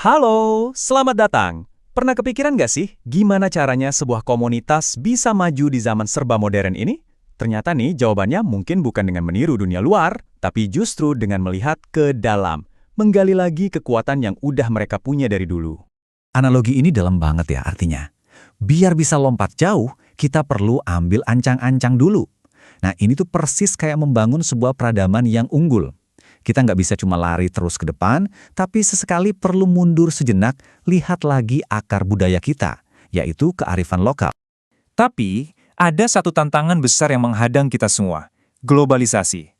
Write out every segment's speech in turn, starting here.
Halo, selamat datang. Pernah kepikiran nggak sih gimana caranya sebuah komunitas bisa maju di zaman serba modern ini? Ternyata nih jawabannya mungkin bukan dengan meniru dunia luar, tapi justru dengan melihat ke dalam, menggali lagi kekuatan yang udah mereka punya dari dulu. Analogi ini dalam banget ya artinya. Biar bisa lompat jauh, kita perlu ambil ancang-ancang dulu. Nah ini tuh persis kayak membangun sebuah peradaban yang unggul. Kita nggak bisa cuma lari terus ke depan, tapi sesekali perlu mundur sejenak, lihat lagi akar budaya kita, yaitu kearifan lokal. Tapi, ada satu tantangan besar yang menghadang kita semua, globalisasi.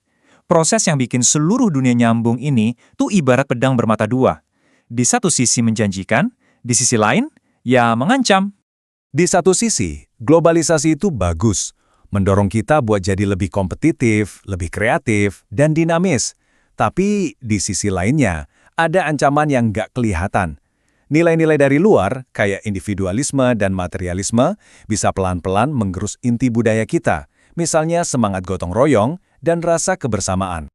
Proses yang bikin seluruh dunia nyambung ini tuh ibarat pedang bermata dua. Di satu sisi menjanjikan, di sisi lain, ya mengancam. Di satu sisi, globalisasi itu bagus, mendorong kita buat jadi lebih kompetitif, lebih kreatif, dan dinamis. Tapi di sisi lainnya, ada ancaman yang nggak kelihatan. Nilai-nilai dari luar, kayak individualisme dan materialisme, bisa pelan-pelan menggerus inti budaya kita, misalnya semangat gotong royong dan rasa kebersamaan.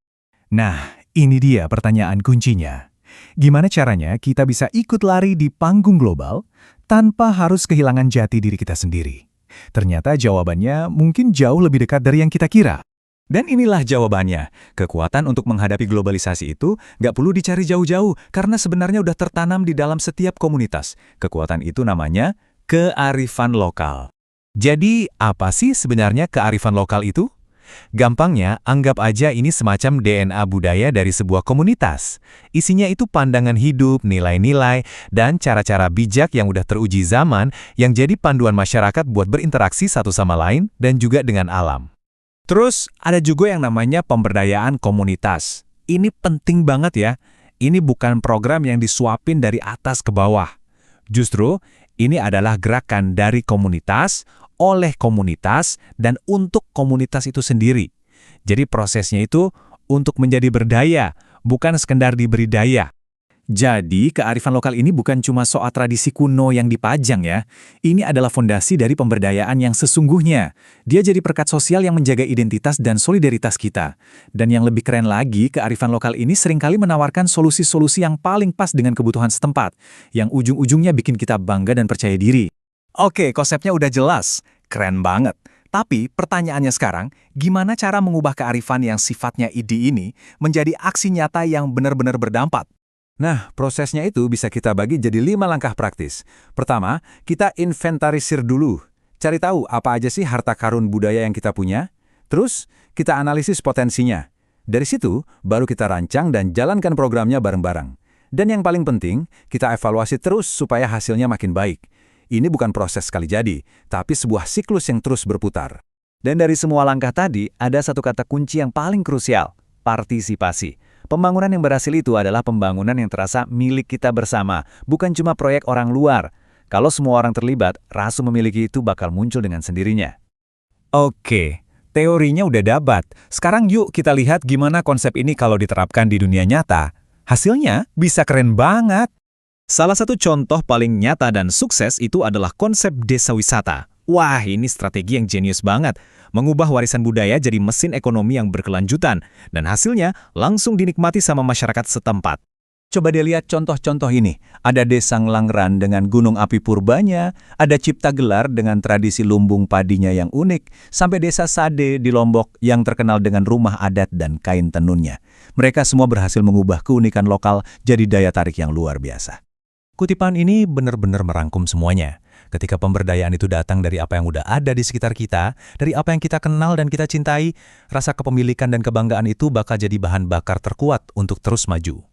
Nah, ini dia pertanyaan kuncinya. Gimana caranya kita bisa ikut lari di panggung global tanpa harus kehilangan jati diri kita sendiri? Ternyata jawabannya mungkin jauh lebih dekat dari yang kita kira. Dan inilah jawabannya. Kekuatan untuk menghadapi globalisasi itu nggak perlu dicari jauh-jauh, karena sebenarnya udah tertanam di dalam setiap komunitas. Kekuatan itu namanya kearifan lokal. Jadi, apa sih sebenarnya kearifan lokal itu? Gampangnya, anggap aja ini semacam DNA budaya dari sebuah komunitas. Isinya itu pandangan hidup, nilai-nilai, dan cara-cara bijak yang udah teruji zaman yang jadi panduan masyarakat buat berinteraksi satu sama lain dan juga dengan alam. Terus, ada juga yang namanya pemberdayaan komunitas. Ini penting banget ya. Ini bukan program yang disuapin dari atas ke bawah. Justru, ini adalah gerakan dari komunitas, oleh komunitas, dan untuk komunitas itu sendiri. Jadi prosesnya itu untuk menjadi berdaya, bukan sekedar diberi daya. Jadi, kearifan lokal ini bukan cuma soal tradisi kuno yang dipajang ya. Ini adalah fondasi dari pemberdayaan yang sesungguhnya. Dia jadi perekat sosial yang menjaga identitas dan solidaritas kita. Dan yang lebih keren lagi, kearifan lokal ini seringkali menawarkan solusi-solusi yang paling pas dengan kebutuhan setempat, yang ujung-ujungnya bikin kita bangga dan percaya diri. Oke, konsepnya udah jelas. Keren banget. Tapi pertanyaannya sekarang, gimana cara mengubah kearifan yang sifatnya ide ini menjadi aksi nyata yang benar-benar berdampak? Nah, prosesnya itu bisa kita bagi jadi 5 langkah praktis. Pertama, kita inventarisir dulu. Cari tahu apa aja sih harta karun budaya yang kita punya. Terus, kita analisis potensinya. Dari situ, baru kita rancang dan jalankan programnya bareng-bareng. Dan yang paling penting, kita evaluasi terus supaya hasilnya makin baik. Ini bukan proses sekali jadi, tapi sebuah siklus yang terus berputar. Dan dari semua langkah tadi, ada satu kata kunci yang paling krusial, partisipasi. Pembangunan yang berhasil itu adalah pembangunan yang terasa milik kita bersama, bukan cuma proyek orang luar. Kalau semua orang terlibat, rasa memiliki itu bakal muncul dengan sendirinya. Oke, teorinya udah dapat. Sekarang yuk kita lihat gimana konsep ini kalau diterapkan di dunia nyata. Hasilnya bisa keren banget. Salah satu contoh paling nyata dan sukses itu adalah konsep desa wisata. Wah, ini strategi yang jenius banget. Mengubah warisan budaya jadi mesin ekonomi yang berkelanjutan. Dan hasilnya langsung dinikmati sama masyarakat setempat. Coba deh lihat contoh-contoh ini. Ada Desa Ngelanggeran dengan gunung api purbanya, ada Cipta Gelar dengan tradisi lumbung padinya yang unik, sampai Desa Sade di Lombok yang terkenal dengan rumah adat dan kain tenunnya. Mereka semua berhasil mengubah keunikan lokal jadi daya tarik yang luar biasa. Kutipan ini benar-benar merangkum semuanya. Ketika pemberdayaan itu datang dari apa yang udah ada di sekitar kita, dari apa yang kita kenal dan kita cintai, rasa kepemilikan dan kebanggaan itu bakal jadi bahan bakar terkuat untuk terus maju.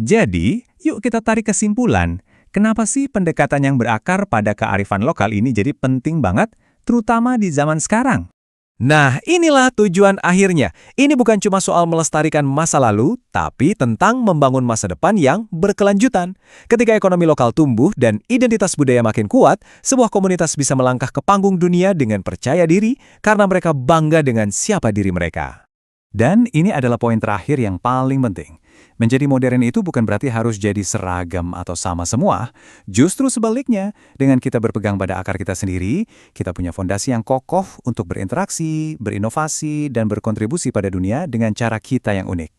Jadi, yuk kita tarik kesimpulan. Kenapa sih pendekatan yang berakar pada kearifan lokal ini jadi penting banget, terutama di zaman sekarang? Nah, inilah tujuan akhirnya. Ini bukan cuma soal melestarikan masa lalu, tapi tentang membangun masa depan yang berkelanjutan. Ketika ekonomi lokal tumbuh dan identitas budaya makin kuat, sebuah komunitas bisa melangkah ke panggung dunia dengan percaya diri karena mereka bangga dengan siapa diri mereka. Dan ini adalah poin terakhir yang paling penting. Menjadi modern itu bukan berarti harus jadi seragam atau sama semua. Justru sebaliknya, dengan kita berpegang pada akar kita sendiri, kita punya fondasi yang kokoh untuk berinteraksi, berinovasi, dan berkontribusi pada dunia dengan cara kita yang unik.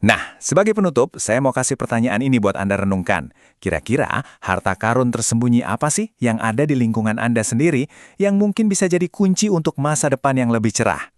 Nah, sebagai penutup, saya mau kasih pertanyaan ini buat Anda renungkan. Kira-kira harta karun tersembunyi apa sih yang ada di lingkungan Anda sendiri yang mungkin bisa jadi kunci untuk masa depan yang lebih cerah?